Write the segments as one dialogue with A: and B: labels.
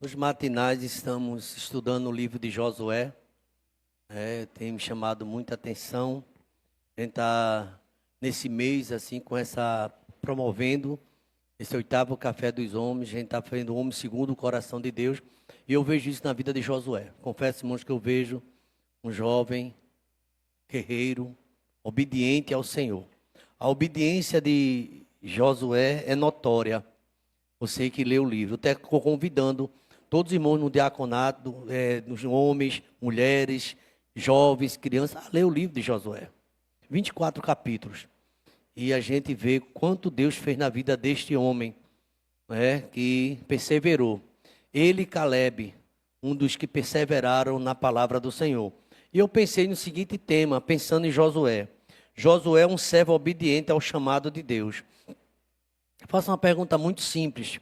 A: Nos matinais estamos estudando o livro de Josué. Tem me chamado muita atenção. A gente está nesse mês assim promovendo esse 8º Café dos Homens. A gente está fazendo o homem segundo o coração de Deus. E eu vejo isso na vida de Josué. Confesso, irmãos, que eu vejo um jovem guerreiro, obediente ao Senhor. A obediência de Josué é notória. Você que lê o livro. Eu até estou convidando todos os irmãos no diaconato, nos homens, mulheres, jovens, crianças, a ler o livro de Josué. 24 capítulos. E a gente vê quanto Deus fez na vida deste homem, que perseverou. Ele e Caleb, um dos que perseveraram na palavra do Senhor. E eu pensei no seguinte tema, pensando em Josué. Josué é um servo obediente ao chamado de Deus. Eu faço uma pergunta muito simples.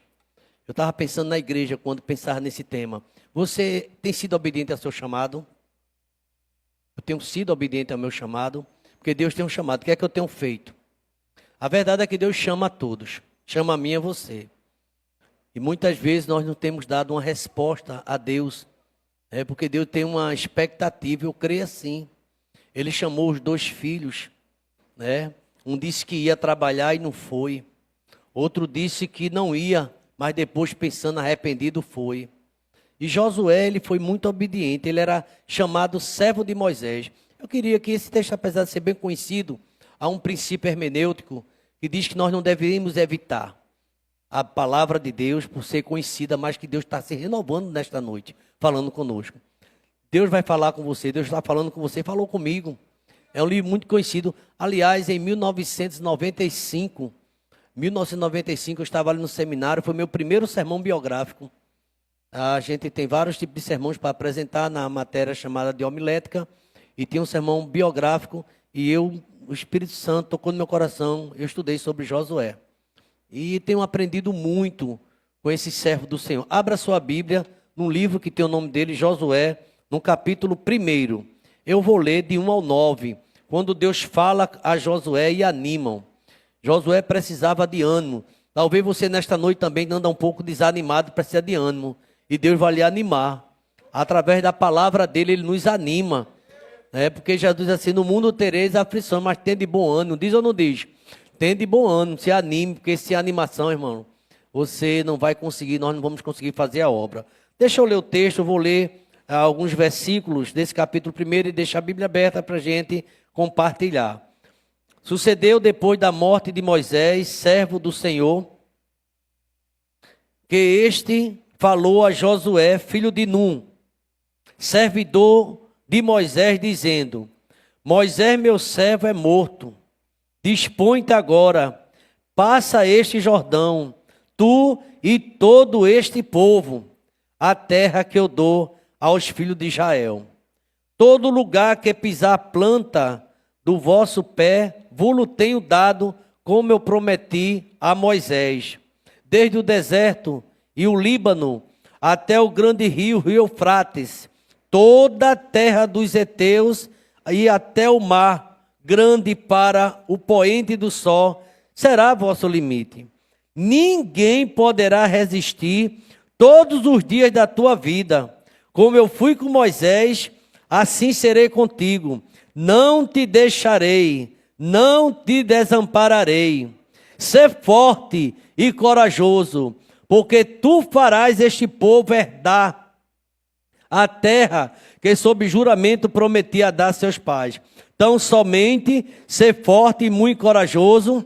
A: Eu estava pensando na igreja quando pensava nesse tema. Você tem sido obediente ao seu chamado? Eu tenho sido obediente ao meu chamado, porque Deus tem um chamado. O que é que eu tenho feito? A verdade é que Deus chama a todos. Chama a mim e a você. E muitas vezes nós não temos dado uma resposta a Deus. Porque Deus tem uma expectativa, eu creio assim. Ele chamou os 2 filhos. Um disse que ia trabalhar e não foi. Outro disse que não ia, mas depois, pensando arrependido, foi. E Josué, ele foi muito obediente. Ele era chamado servo de Moisés. Eu queria que esse texto, apesar de ser bem conhecido, há um princípio hermenêutico que diz que nós não deveríamos evitar a palavra de Deus por ser conhecida, mas que Deus está se renovando nesta noite, falando conosco. Deus vai falar com você, Deus está falando com você, falou comigo. É um livro muito conhecido. Aliás, em 1995, eu estava ali no seminário, foi meu primeiro sermão biográfico. A gente tem vários tipos de sermões para apresentar na matéria chamada de homilética, e tem um sermão biográfico, e o Espírito Santo tocou no meu coração, eu estudei sobre Josué. E tenho aprendido muito com esse servo do Senhor. Abra sua Bíblia, num livro que tem o nome dele, Josué, no capítulo 1. Eu vou ler de 1 ao 9, quando Deus fala a Josué e animam. Josué precisava de ânimo. Talvez você nesta noite também anda um pouco desanimado, precisa de ânimo. E Deus vai lhe animar. Através da palavra dele, ele nos anima. Porque Jesus diz assim, no mundo tereis aflição, mas tende bom ânimo. Diz ou não diz? Tende bom ânimo, se anime, porque sem animação, irmão, você não vai conseguir, nós não vamos conseguir fazer a obra. Deixa eu ler o texto, eu vou ler alguns versículos desse capítulo 1 e deixar a Bíblia aberta para a gente compartilhar. Sucedeu depois da morte de Moisés, servo do Senhor, que este falou a Josué, filho de Num, servidor de Moisés, dizendo: Moisés, meu servo, é morto. Dispõe-te agora, passa este Jordão, tu e todo este povo, a terra que eu dou aos filhos de Israel. Todo lugar que pisar planta do vosso pé, vos tenho dado, como eu prometi a Moisés. Desde o deserto e o Líbano, até o grande rio Eufrates, toda a terra dos heteus e até o mar, grande para o poente do sol, será vosso limite. Ninguém poderá resistir todos os dias da tua vida. Como eu fui com Moisés, assim serei contigo. Não te deixarei, não te desampararei. Sê forte e corajoso, porque tu farás este povo herdar a terra que sob juramento prometi a dar a seus pais. Então somente ser forte e muito corajoso,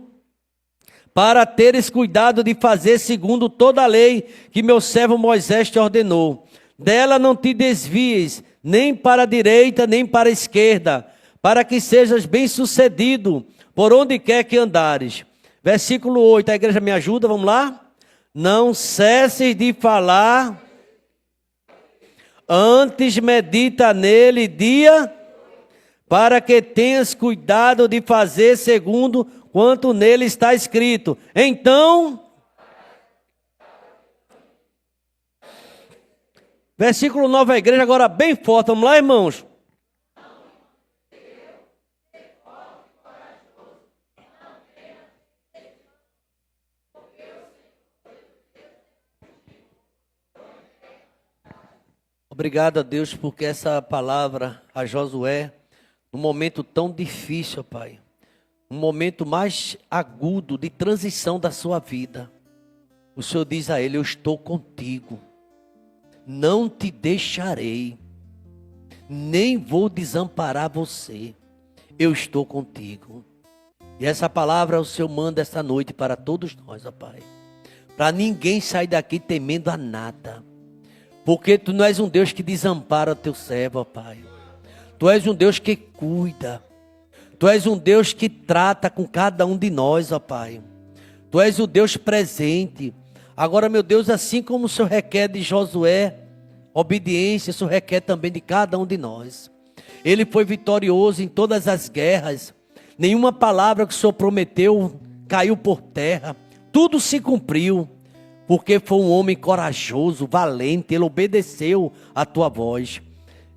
A: para teres cuidado de fazer segundo toda a lei que meu servo Moisés te ordenou. Dela não te desvies, nem para a direita, nem para a esquerda, para que sejas bem-sucedido por onde quer que andares. Versículo 8, a igreja me ajuda, vamos lá? Não cesses de falar, antes medita nele dia, para que tenhas cuidado de fazer segundo quanto nele está escrito. Então, versículo 9, a igreja agora bem forte, vamos lá, irmãos? Obrigado a Deus porque essa palavra a Josué, num momento tão difícil, Pai, um momento mais agudo de transição da sua vida, o Senhor diz a ele: eu estou contigo, não te deixarei, nem vou desamparar você, eu estou contigo. E essa palavra o Senhor manda esta noite para todos nós, ó Pai, para ninguém sair daqui temendo a nada, porque Tu não és um Deus que desampara o Teu servo, ó Pai, Tu és um Deus que cuida, Tu és um Deus que trata com cada um de nós, ó Pai, Tu és o Deus presente. Agora, meu Deus, assim como o Senhor requer de Josué obediência, o Senhor requer também de cada um de nós. Ele foi vitorioso em todas as guerras, nenhuma palavra que o Senhor prometeu caiu por terra, tudo se cumpriu, porque foi um homem corajoso, valente, ele obedeceu a Tua voz.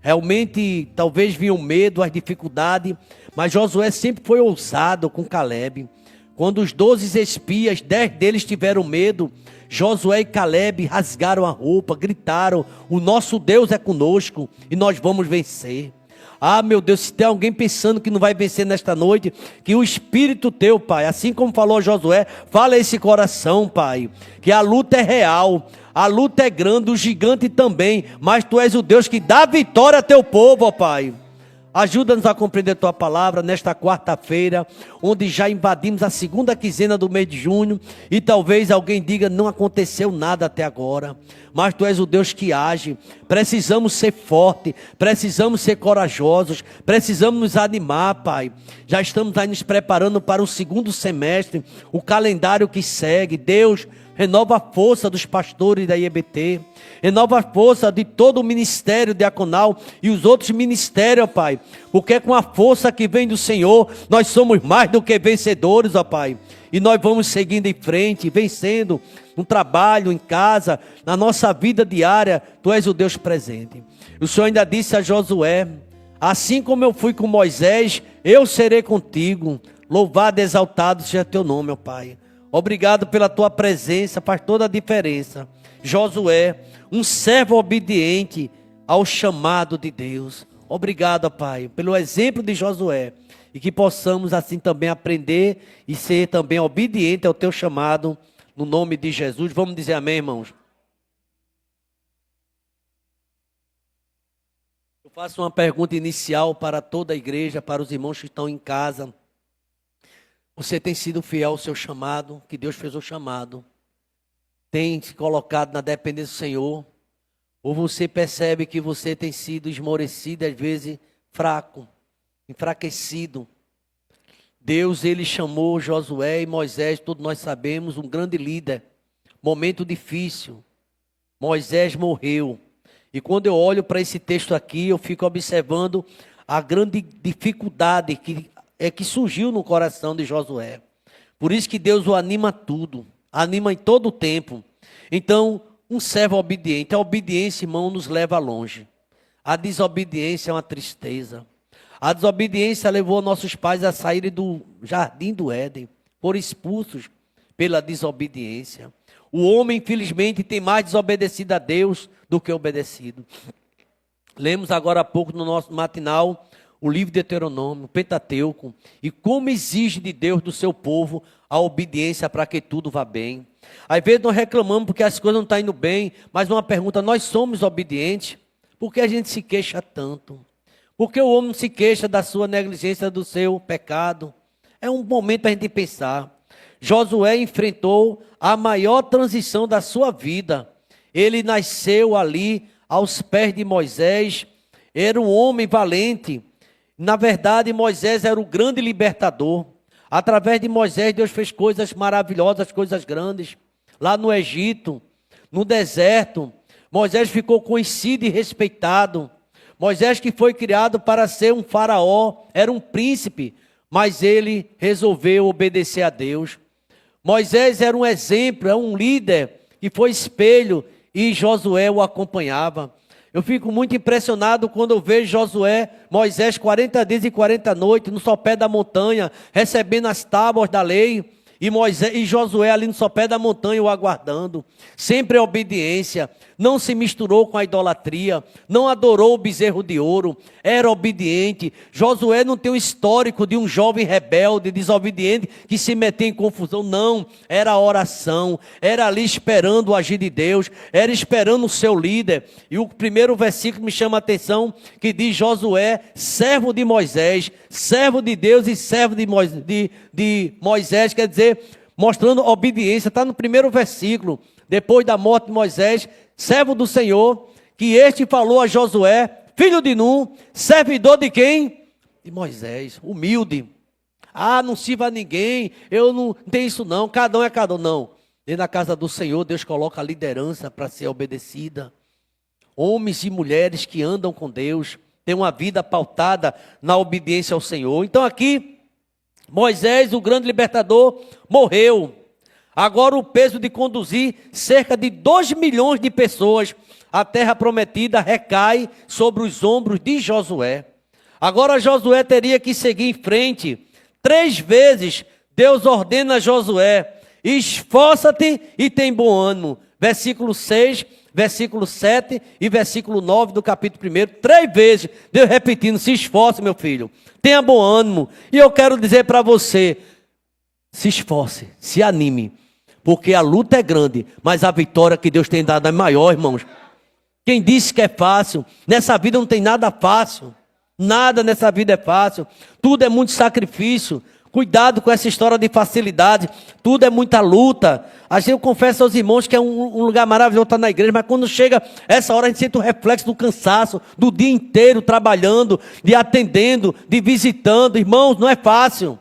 A: Realmente, talvez vinha o medo, as dificuldades, mas Josué sempre foi ousado com Calebe. Quando os 12 espias, 10 deles tiveram medo, Josué e Calebe rasgaram a roupa, gritaram: o nosso Deus é conosco e nós vamos vencer. Ah, meu Deus, se tem alguém pensando que não vai vencer nesta noite, que o Espírito Teu, Pai, assim como falou a Josué, fala esse coração, Pai, que a luta é real, a luta é grande, o gigante também, mas Tu és o Deus que dá vitória a Teu povo, ó Pai. Ajuda-nos a compreender Tua palavra nesta quarta-feira, onde já invadimos a segunda quinzena do mês de junho, e talvez alguém diga: não aconteceu nada até agora, mas Tu és o Deus que age. Precisamos ser fortes, precisamos ser corajosos, precisamos nos animar, Pai. Já estamos aí nos preparando para o segundo semestre, o calendário que segue. Deus, renova a força dos pastores da IEBT, renova a força de todo o ministério diaconal e os outros ministérios, ó Pai, porque com a força que vem do Senhor, nós somos mais do que vencedores, ó Pai, e nós vamos seguindo em frente, vencendo no trabalho, em casa, na nossa vida diária. Tu és o Deus presente. O Senhor ainda disse a Josué: assim como eu fui com Moisés, eu serei contigo. Louvado e exaltado seja Teu nome, ó Pai. Obrigado pela Tua presença, faz toda a diferença. Josué, um servo obediente ao chamado de Deus. Obrigado, Pai, pelo exemplo de Josué, e que possamos assim também aprender e ser também obediente ao Teu chamado, no nome de Jesus. Vamos dizer amém, irmãos? Eu faço uma pergunta inicial para toda a igreja, para os irmãos que estão em casa. Você tem sido fiel ao seu chamado, que Deus fez o chamado? Tem se colocado na dependência do Senhor? Ou você percebe que você tem sido esmorecido, às vezes fraco, enfraquecido? Deus, Ele chamou Josué e Moisés, todos nós sabemos, um grande líder. Momento difícil. Moisés morreu. E quando eu olho para esse texto aqui, eu fico observando a grande dificuldade que surgiu no coração de Josué. Por isso que Deus o anima a tudo, anima em todo o tempo. Então, um servo obediente, a obediência, irmão, nos leva longe. A desobediência é uma tristeza. A desobediência levou nossos pais a saírem do jardim do Éden, foram expulsos pela desobediência. O homem, infelizmente, tem mais desobedecido a Deus do que obedecido. Lemos agora há pouco no nosso matinal o livro de Deuteronômio, o Pentateuco, e como exige de Deus do seu povo a obediência para que tudo vá bem. Às vezes nós reclamamos porque as coisas não estão indo bem, mas uma pergunta: nós somos obedientes? Por que a gente se queixa tanto? Por que o homem se queixa da sua negligência, do seu pecado? É um momento para a gente pensar. Josué enfrentou a maior transição da sua vida. Ele nasceu ali aos pés de Moisés, era um homem valente. Na verdade, Moisés era o grande libertador. Através de Moisés, Deus fez coisas maravilhosas, coisas grandes. Lá no Egito, no deserto, Moisés ficou conhecido e respeitado. Moisés, que foi criado para ser um faraó, era um príncipe, mas ele resolveu obedecer a Deus. Moisés era um exemplo, é um líder que foi espelho, e Josué o acompanhava. Eu fico muito impressionado quando eu vejo Moisés 40 dias e 40 noites no sopé da montanha, recebendo as tábuas da lei. E Moisés e Josué ali no sopé da montanha o aguardando, sempre em obediência, não se misturou com a idolatria, não adorou o bezerro de ouro, era obediente. Josué não tem o histórico de um jovem rebelde, desobediente, que se metia em confusão, não, era oração, era ali esperando o agir de Deus, era esperando o seu líder. E o primeiro versículo me chama a atenção, que diz Josué, servo de Moisés, servo de Deus e servo de Moisés, quer dizer, mostrando obediência, está no primeiro versículo, depois da morte de Moisés, servo do Senhor, que este falou a Josué, filho de Nun, servidor de quem? De Moisés, humilde. Ah, não sirva a ninguém, eu não tenho isso não, cada um é cada um, não. E na casa do Senhor, Deus coloca a liderança para ser obedecida. Homens e mulheres que andam com Deus, têm uma vida pautada na obediência ao Senhor. Então aqui, Moisés, o grande libertador, morreu. Agora o peso de conduzir cerca de 2 milhões de pessoas à terra prometida recai sobre os ombros de Josué. Agora Josué teria que seguir em frente. 3 vezes Deus ordena a Josué, esforça-te e tem bom ânimo. Versículo 6, versículo 7 e versículo 9 do capítulo 1. 3 vezes, Deus repetindo, se esforce, meu filho, tenha bom ânimo. E eu quero dizer para você, se esforce, se anime, porque a luta é grande, mas a vitória que Deus tem dado é maior, irmãos. Quem disse que é fácil? Nessa vida não tem nada fácil, nada nessa vida é fácil, tudo é muito sacrifício. Cuidado com essa história de facilidade, tudo é muita luta. Eu confesso aos irmãos que é um lugar maravilhoso estar na igreja, mas quando chega essa hora a gente sente o reflexo do cansaço, do dia inteiro trabalhando, de atendendo, de visitando. Irmãos, não é fácil,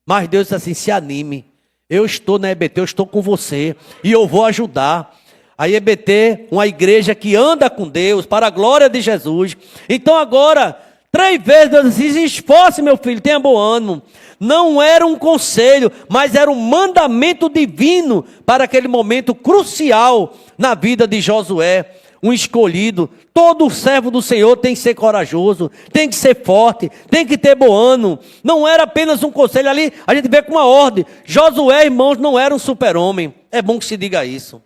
A: mas Deus diz assim, se anime, eu estou na EBT, eu estou com você e eu vou ajudar. A EBT, uma igreja que anda com Deus, para a glória de Jesus. Então agora, 3 vezes Deus diz, esforce meu filho, tenha bom ânimo. Não era um conselho, mas era um mandamento divino para aquele momento crucial na vida de Josué, um escolhido. Todo servo do Senhor tem que ser corajoso, tem que ser forte, tem que ter bom ânimo. Não era apenas um conselho ali, a gente vê com uma ordem. Josué, irmãos, não era um super-homem, é bom que se diga isso.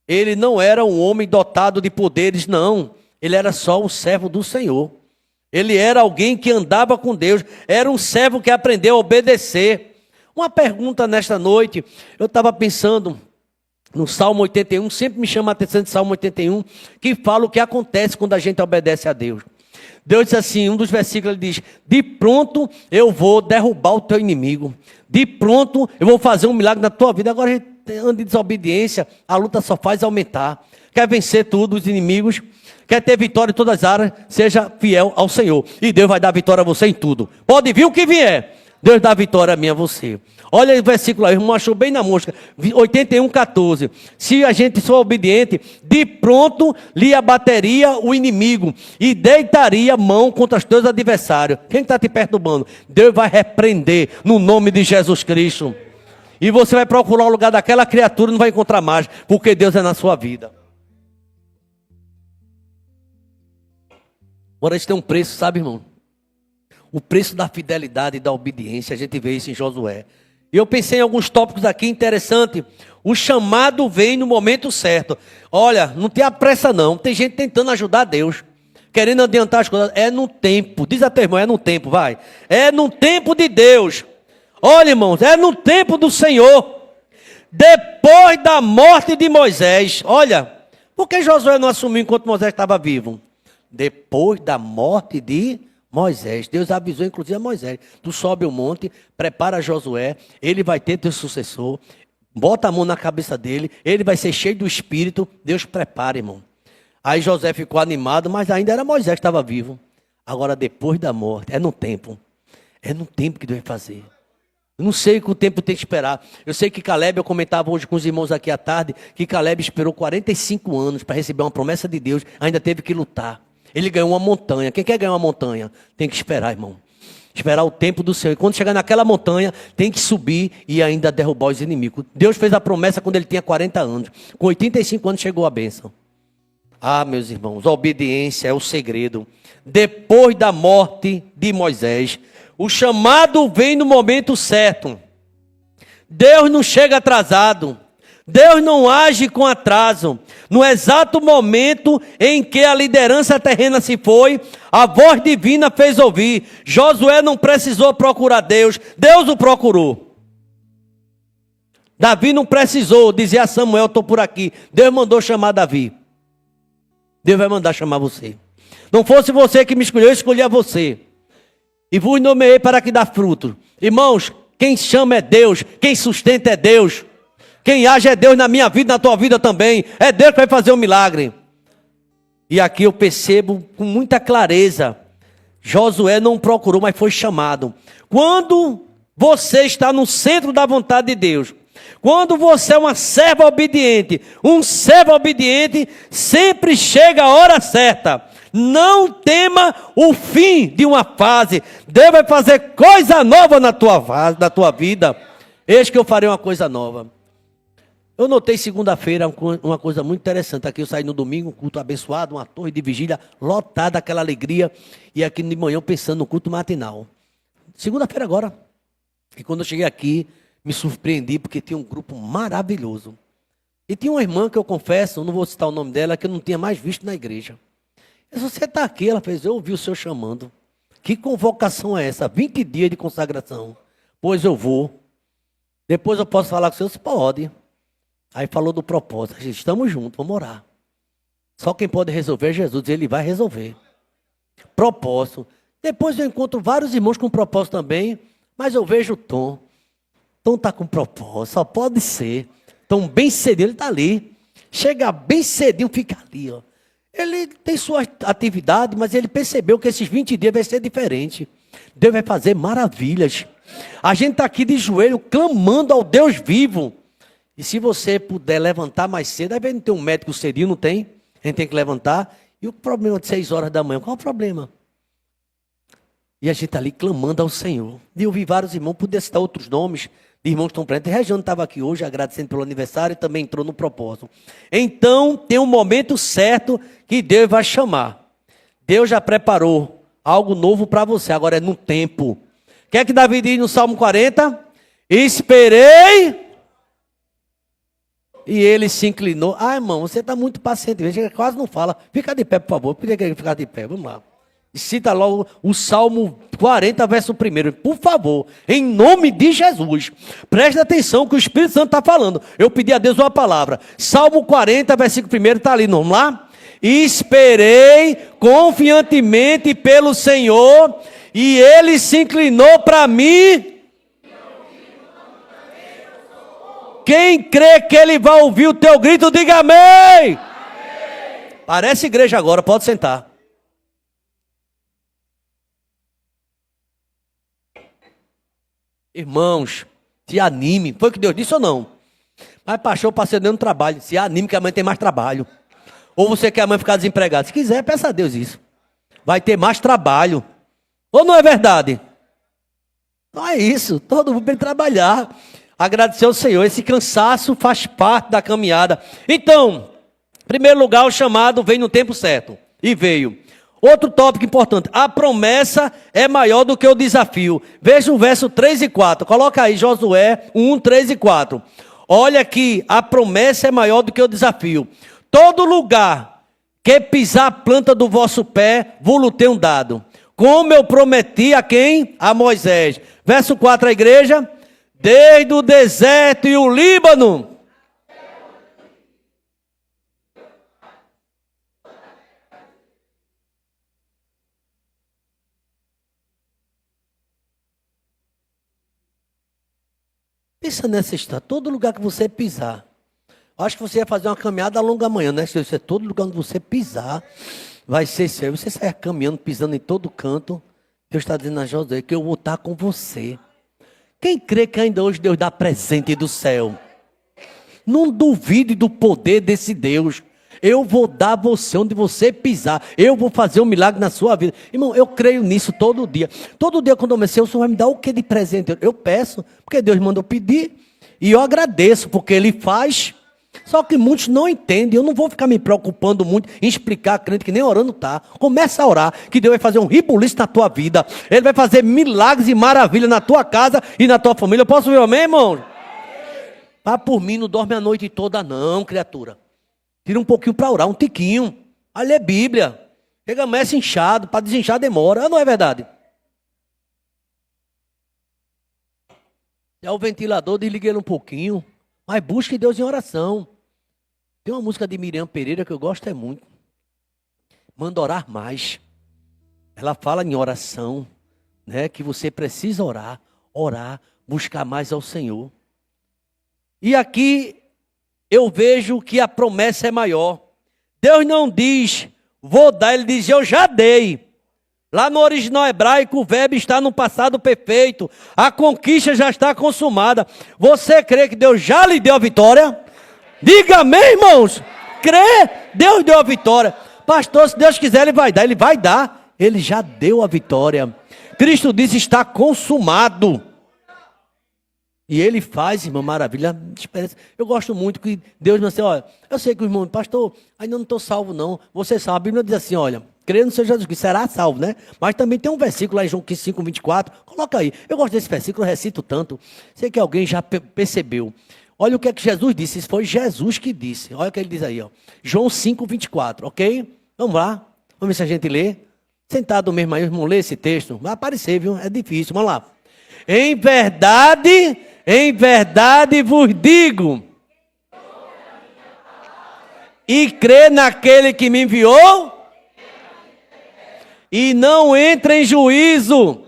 A: Ele não era um homem dotado de poderes, não. Ele era só um servo do Senhor. Ele era alguém que andava com Deus, era um servo que aprendeu a obedecer. Uma pergunta nesta noite, eu estava pensando no Salmo 81, sempre me chama a atenção de Salmo 81, que fala o que acontece quando a gente obedece a Deus. Deus diz assim, um dos versículos ele diz, de pronto eu vou derrubar o teu inimigo, de pronto eu vou fazer um milagre na tua vida. Agora a gente anda em desobediência, a luta só faz aumentar. Quer vencer tudo, os inimigos, quer ter vitória em todas as áreas, seja fiel ao Senhor. E Deus vai dar vitória a você em tudo. Pode vir o que vier, Deus dá vitória a mim a você. Olha o versículo aí, irmão, achou bem na mosca. 81:14. Se a gente for obediente, de pronto lhe abateria o inimigo e deitaria mão contra os teus adversários. Quem está te perturbando? Deus vai repreender no nome de Jesus Cristo. E você vai procurar o lugar daquela criatura e não vai encontrar mais, porque Deus é na sua vida. Agora isso tem um preço, sabe, irmão? O preço da fidelidade e da obediência, a gente vê isso em Josué. E eu pensei em alguns tópicos aqui interessantes. O chamado vem no momento certo. Olha, não tem pressa não. Tem gente tentando ajudar Deus, querendo adiantar as coisas. É no tempo. Diz a tua irmã, é no tempo, vai. É no tempo de Deus. Olha, irmãos, é no tempo do Senhor. Depois da morte de Moisés. Olha, por que Josué não assumiu enquanto Moisés estava vivo? Depois da morte de Moisés, Deus avisou inclusive a Moisés, tu sobe o monte, prepara Josué, ele vai ter teu sucessor, bota a mão na cabeça dele, ele vai ser cheio do Espírito, Deus prepara, irmão. Aí José ficou animado, mas ainda era Moisés que estava vivo. Agora depois da morte, é no tempo que Deus vai fazer. Eu não sei que o tempo tem que esperar. Eu sei que Caleb, eu comentava hoje com os irmãos aqui à tarde, que Caleb esperou 45 anos para receber uma promessa de Deus, ainda teve que lutar. Ele ganhou uma montanha. Quem quer ganhar uma montanha? Tem que esperar, irmão. Esperar o tempo do Senhor. E quando chegar naquela montanha, tem que subir e ainda derrubar os inimigos. Deus fez a promessa quando ele tinha 40 anos. Com 85 anos chegou a bênção. Ah, meus irmãos, a obediência é o segredo. Depois da morte de Moisés, o chamado vem no momento certo. Deus não chega atrasado. Deus não age com atraso. No exato momento em que a liderança terrena se foi, a voz divina fez ouvir. Josué não precisou procurar Deus, Deus o procurou. Davi não precisou dizer a Samuel, estou por aqui. Deus mandou chamar Davi. Deus vai mandar chamar você. Não fosse você que me escolheu, eu escolhi a você. E vos nomeei para que dá fruto. Irmãos, quem chama é Deus, quem sustenta é Deus. Quem age é Deus na minha vida, na tua vida também. É Deus que vai fazer um milagre. E aqui eu percebo com muita clareza. Josué não procurou, mas foi chamado. Quando você está no centro da vontade de Deus, quando você é uma serva obediente, um servo obediente, sempre chega a hora certa. Não tema o fim de uma fase. Deus vai fazer coisa nova na tua vida. Eis que eu farei uma coisa nova. Eu notei segunda-feira uma coisa muito interessante. Aqui eu saí no domingo, um culto abençoado, uma torre de vigília lotada, aquela alegria. E aqui de manhã eu pensando no culto matinal. Segunda-feira agora. E quando eu cheguei aqui, me surpreendi porque tinha um grupo maravilhoso. E tinha uma irmã que eu confesso, não vou citar o nome dela, que eu não tinha mais visto na igreja. Eu disse, você está aqui? Ela fez, eu ouvi o senhor chamando. Que convocação é essa? 20 dias de consagração. Pois eu vou. Depois eu posso falar com o senhor? Você pode. Aí falou do propósito. Estamos juntos, vamos orar. Só quem pode resolver é Jesus. Ele vai resolver. Propósito. Depois eu encontro vários irmãos com propósito também. Mas eu vejo o Tom. Tom está com propósito. Só pode ser. Tom bem cedinho, ele está ali. Chega bem cedinho, fica ali. Ó. Ele tem sua atividade, mas ele percebeu que esses 20 dias vai ser diferente. Deus vai fazer maravilhas. A gente está aqui de joelho, clamando ao Deus vivo. E se você puder levantar mais cedo, aí não tem um médico cedinho, não tem? A gente tem que levantar. E o problema de 6 horas da manhã, qual é o problema? E a gente está ali clamando ao Senhor. E eu vi vários irmãos, podia citar outros nomes de irmãos que estão presentes. Regiane estava aqui hoje, agradecendo pelo aniversário, e também entrou no propósito. Então, tem um momento certo que Deus vai chamar. Deus já preparou algo novo para você, agora é no tempo. O que é que Davi diz no Salmo 40? Esperei... E ele se inclinou. Ah, irmão, você está muito paciente. Veja, quase não fala. Fica de pé, por favor. Por que ele ficar de pé? Vamos lá. Cita logo o Salmo 40, verso 1. Por favor, em nome de Jesus. Preste atenção que o Espírito Santo está falando. Eu pedi a Deus uma palavra. Salmo 40, versículo 1 está ali. Vamos lá? Esperei confiantemente pelo Senhor e ele se inclinou para mim. Quem crê que ele vai ouvir o teu grito, diga amém. Amém. Parece igreja agora, pode sentar. Irmãos, se anime. Foi o que Deus disse ou não? Mas pastor, passei dentro do trabalho. Se anime que a mãe tem mais trabalho. Ou você quer a mãe ficar desempregada? Se quiser, peça a Deus isso. Vai ter mais trabalho. Ou não é verdade? Não é isso. Todo mundo tem que trabalhar. Agradecer ao Senhor, esse cansaço faz parte da caminhada. Então, em primeiro lugar, o chamado veio no tempo certo. E veio. Outro tópico importante, a promessa é maior do que o desafio. Veja o verso 3 e 4. Coloca aí Josué 1, 3 e 4. Olha aqui, a promessa é maior do que o desafio. Todo lugar que pisar a planta do vosso pé, vos tenho dado. Como eu prometi a quem? A Moisés. Verso 4, a igreja... Desde o deserto e o Líbano. Pensa nessa história. Todo lugar que você pisar. Acho que você vai fazer uma caminhada longa amanhã, né? Se todo lugar onde você pisar, vai ser seu. Você sai caminhando, pisando em todo canto. Deus está dizendo a José que eu vou estar com você. Quem crê que ainda hoje Deus dá presente do céu? Não duvide do poder desse Deus. Eu vou dar a você onde você pisar. Eu vou fazer um milagre na sua vida. Irmão, eu creio nisso todo dia. Todo dia quando eu comecei, o Senhor vai me dar o que de presente? Eu peço, porque Deus mandou pedir. E eu agradeço, porque Ele faz. Só que muitos não entendem. Eu não vou ficar me preocupando muito em explicar a crente que nem orando tá. Começa a orar, que Deus vai fazer um ribuliço na tua vida. Ele vai fazer milagres e maravilhas na tua casa e na tua família. Eu posso ouvir amém, irmão? Vá por mim, não dorme a noite toda não, criatura. Tira um pouquinho para orar, um tiquinho. Aí lê Bíblia. Chega mais inchado, para desinchar demora. Não é verdade? É o ventilador, desligue ele um pouquinho. Mas busque Deus em oração. Tem uma música de Miriam Pereira que eu gosto muito. Manda orar mais. Ela fala em oração, né? Que você precisa orar, buscar mais ao Senhor. E aqui eu vejo que a promessa é maior. Deus não diz, vou dar, ele diz, eu já dei. Lá no original hebraico, o verbo está no passado perfeito. A conquista já está consumada. Você crê que Deus já lhe deu a vitória? Diga amém, irmãos. Crê? Deus deu a vitória. Pastor, se Deus quiser, Ele vai dar. Ele vai dar. Ele já deu a vitória. Cristo disse, está consumado. E Ele faz, irmão, maravilha. Eu gosto muito que Deus me diz assim, olha, eu sei que o irmão, pastor, ainda não estou salvo não. Você sabe, a Bíblia diz assim, olha, crê no Senhor Jesus Cristo, será salvo, né? Mas também tem um versículo lá em João 5:24, coloca aí. Eu gosto desse versículo, eu recito tanto. Sei que alguém já percebeu. Olha o que é que Jesus disse, isso foi Jesus que disse. Olha o que ele diz aí, ó. João 5:24, ok? Vamos lá, vamos ver se a gente lê. Sentado mesmo aí, irmão, lê esse texto. Vai aparecer, viu? É difícil, vamos lá. Em verdade vos digo, e crê naquele que me enviou, e não entra em juízo.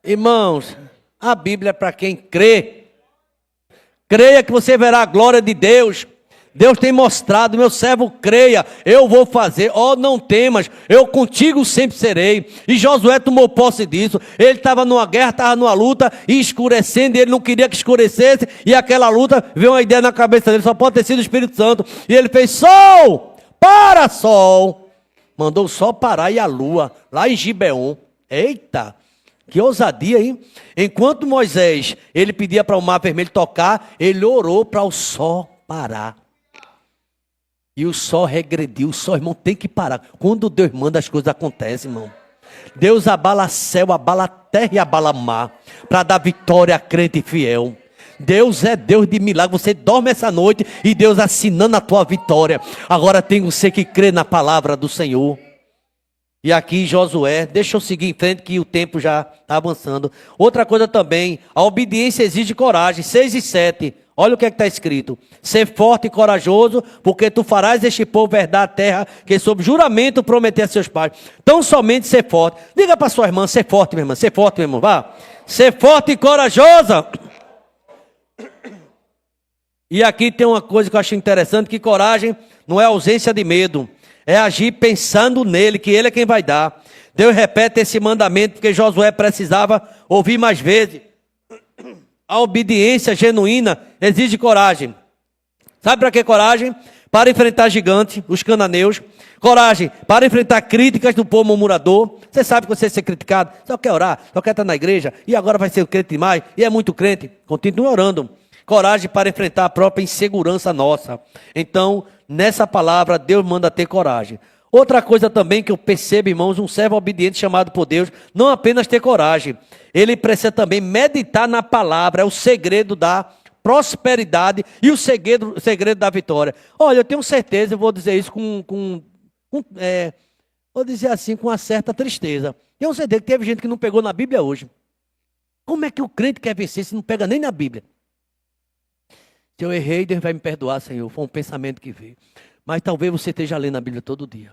A: Irmãos, a Bíblia é para quem crê. Creia que você verá a glória de Deus. Deus tem mostrado, meu servo, creia, eu vou fazer, não temas, eu contigo sempre serei. E Josué tomou posse disso, ele estava numa guerra, estava numa luta, e escurecendo, e ele não queria que escurecesse, e aquela luta, veio uma ideia na cabeça dele, só pode ter sido o Espírito Santo, e ele fez, sol, para sol, mandou o sol parar e a lua, lá em Gibeon, eita, que ousadia, hein? Enquanto Moisés, ele pedia para o mar vermelho tocar, ele orou para o sol parar. E o sol regrediu, o sol, irmão, tem que parar. Quando Deus manda, as coisas acontecem, irmão. Deus abala céu, abala terra e abala mar, para dar vitória a crente fiel. Deus é Deus de milagre. Você dorme essa noite e Deus assinando a tua vitória. Agora tem você que crê na palavra do Senhor. E aqui Josué, deixa eu seguir em frente que o tempo já está avançando. Outra coisa também, a obediência exige coragem. 6 e 7. Olha o que está escrito. Ser forte e corajoso, porque tu farás este povo herdar a terra que sob juramento prometeu a seus pais. Tão somente ser forte. Diga para sua irmã, ser forte, minha irmã. Ser forte, meu irmão. Vá. Ser forte e corajosa. E aqui tem uma coisa que eu acho interessante, que coragem não é ausência de medo. É agir pensando nele, que ele é quem vai dar. Deus repete esse mandamento, porque Josué precisava ouvir mais vezes. A obediência genuína exige coragem. Sabe para que coragem? Para enfrentar gigantes, os cananeus. Coragem para enfrentar críticas do povo murmurador. Você sabe que você ser criticado, só quer orar, só quer estar na igreja, e agora vai ser crente demais, e é muito crente. Continue orando. Coragem para enfrentar a própria insegurança nossa. Então, nessa palavra, Deus manda ter coragem. Outra coisa também que eu percebo, irmãos, um servo obediente chamado por Deus, não apenas ter coragem, ele precisa também meditar na palavra, é o segredo da prosperidade e o segredo da vitória. Olha, eu tenho certeza, eu vou dizer isso vou dizer assim, com uma certa tristeza. Tenho certeza que teve gente que não pegou na Bíblia hoje. Como é que o crente quer vencer se não pega nem na Bíblia? Se eu errei, Deus vai me perdoar, Senhor, foi um pensamento que veio. Mas talvez você esteja lendo a Bíblia todo dia.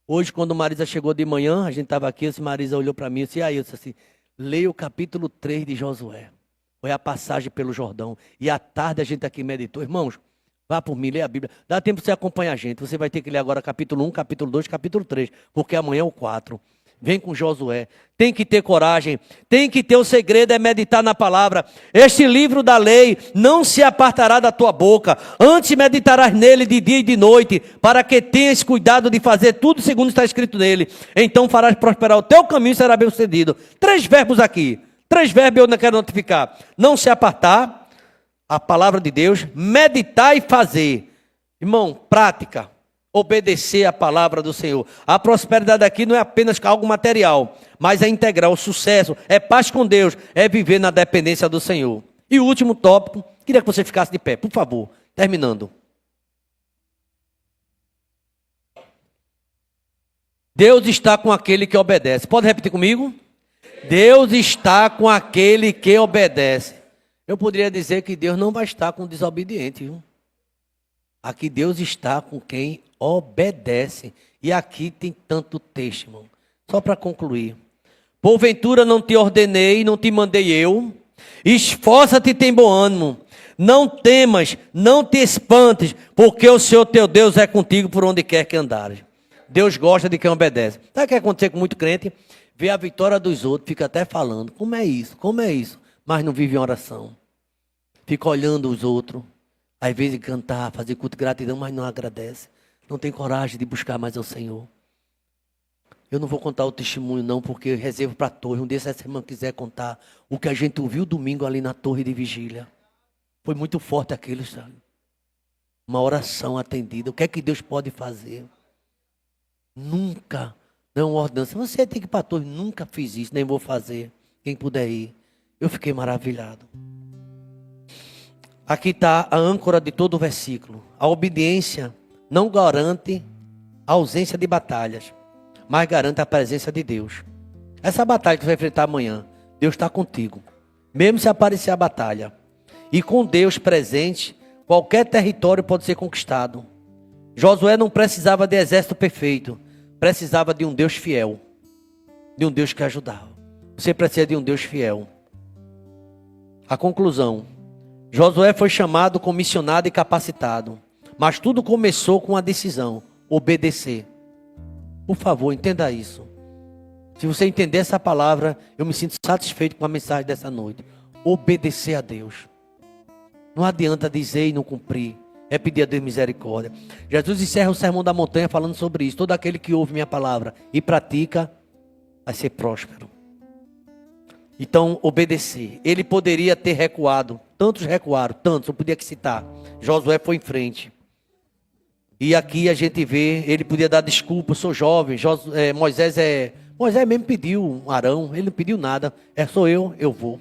A: Hoje, quando Marisa chegou de manhã, a gente estava aqui, assim, Marisa olhou para mim e disse, aí, eu disse assim, leia o capítulo 3 de Josué. Foi a passagem pelo Jordão. E à tarde a gente aqui meditou. Irmãos, vá por mim, leia a Bíblia. Dá tempo de você acompanhar a gente. Você vai ter que ler agora capítulo 1, capítulo 2, capítulo 3. Porque amanhã é o 4. Vem com Josué. Tem que ter coragem. Tem que ter o segredo, é meditar na palavra. Este livro da lei não se apartará da tua boca. Antes meditarás nele de dia e de noite, para que tenhas cuidado de fazer tudo segundo está escrito nele. Então farás prosperar o teu caminho e será bem sucedido. 3 verbos aqui. 3 verbos eu não quero notificar. Não se apartar, a palavra de Deus. Meditar e fazer. Irmão, prática. Obedecer a palavra do Senhor. A prosperidade aqui não é apenas algo material, mas é integral, o sucesso, é paz com Deus, é viver na dependência do Senhor. E o último tópico, queria que você ficasse de pé, por favor, terminando. Deus está com aquele que obedece. Pode repetir comigo? Deus está com aquele que obedece. Eu poderia dizer que Deus não vai estar com o desobediente, viu? Aqui Deus está com quem obedece. E aqui tem tanto texto, irmão. Só para concluir. Porventura não te ordenei, não te mandei eu. Esforça-te e tem bom ânimo. Não temas, não te espantes, porque o Senhor teu Deus é contigo por onde quer que andares. Deus gosta de quem obedece. Sabe o que acontece com muito crente? Vê a vitória dos outros, fica até falando, como é isso, mas não vive em oração. Fica olhando os outros, às vezes cantar, fazer culto de gratidão, mas não agradece. Não tem coragem de buscar mais ao Senhor. Eu não vou contar o testemunho não, porque eu reservo para a torre. Um dia, se essa irmã quiser contar o que a gente ouviu domingo ali na torre de vigília. Foi muito forte aquilo, sabe? Uma oração atendida. O que é que Deus pode fazer? Nunca, não uma ordenança. Você tem que ir para a torre. Nunca fiz isso, nem vou fazer. Quem puder ir. Eu fiquei maravilhado. Aqui está a âncora de todo o versículo. A obediência não garante a ausência de batalhas, mas garante a presença de Deus. Essa batalha que você vai enfrentar amanhã, Deus está contigo. Mesmo se aparecer a batalha. E com Deus presente, qualquer território pode ser conquistado. Josué não precisava de exército perfeito. Precisava de um Deus fiel. De um Deus que ajudava. Você precisa de um Deus fiel. A conclusão. Josué foi chamado, comissionado e capacitado. Mas tudo começou com a decisão. Obedecer. Por favor, entenda isso. Se você entender essa palavra, eu me sinto satisfeito com a mensagem dessa noite. Obedecer a Deus. Não adianta dizer e não cumprir. É pedir a Deus misericórdia. Jesus encerra o sermão da montanha falando sobre isso. Todo aquele que ouve minha palavra e pratica, vai ser próspero. Então, obedecer. Ele poderia ter recuado. Tantos recuaram, tantos, eu podia que citar. Josué foi em frente. E aqui a gente vê, ele podia dar desculpa, eu sou jovem. Moisés mesmo pediu um Arão, ele não pediu nada. Sou eu vou.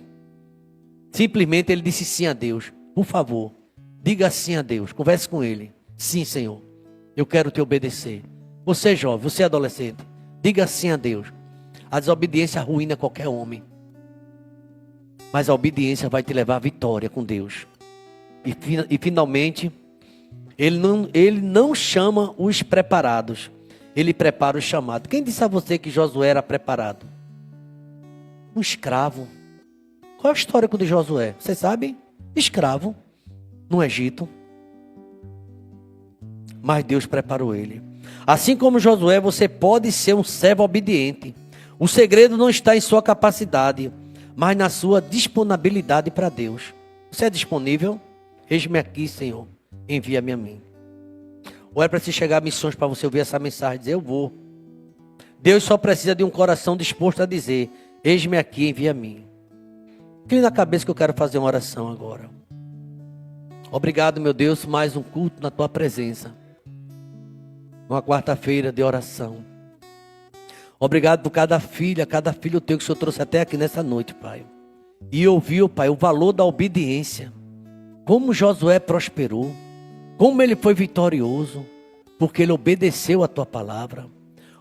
A: Simplesmente ele disse sim a Deus. Por favor, diga sim a Deus, converse com ele. Sim, Senhor, eu quero te obedecer. Você é jovem, você é adolescente, diga sim a Deus. A desobediência arruína qualquer homem. Mas a obediência vai te levar à vitória com Deus. E finalmente, ele não chama os preparados. Ele prepara os chamados. Quem disse a você que Josué era preparado? Um escravo. Qual é o histórico de Josué? Você sabe? Escravo no Egito. Mas Deus preparou ele. Assim como Josué, você pode ser um servo obediente. O segredo não está em sua capacidade, mas na sua disponibilidade para Deus. Você é disponível? Eis-me aqui, Senhor. Envia-me a mim. Ou é para se chegar a missões para você ouvir essa mensagem e dizer, eu vou. Deus só precisa de um coração disposto a dizer, eis-me aqui, envia a mim. Crie na cabeça que eu quero fazer uma oração agora. Obrigado, meu Deus, mais um culto na tua presença. Uma quarta-feira de oração. Obrigado por cada filho teu que o Senhor trouxe até aqui nessa noite, Pai. E ouviu, Pai, o valor da obediência. Como Josué prosperou. Como ele foi vitorioso. Porque ele obedeceu a tua palavra.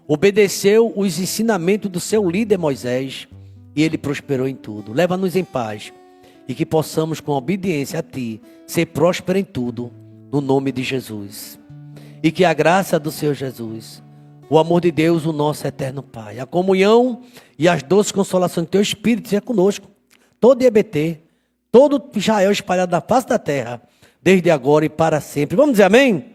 A: Obedeceu os ensinamentos do seu líder Moisés. E ele prosperou em tudo. Leva-nos em paz. E que possamos, com obediência a ti, ser próspero em tudo. No nome de Jesus. E que a graça do Senhor Jesus, o amor de Deus, o nosso eterno Pai, a comunhão e as doces consolações do teu Espírito seja conosco. Todo IBT, todo Israel espalhado na face da terra, desde agora e para sempre. Vamos dizer amém?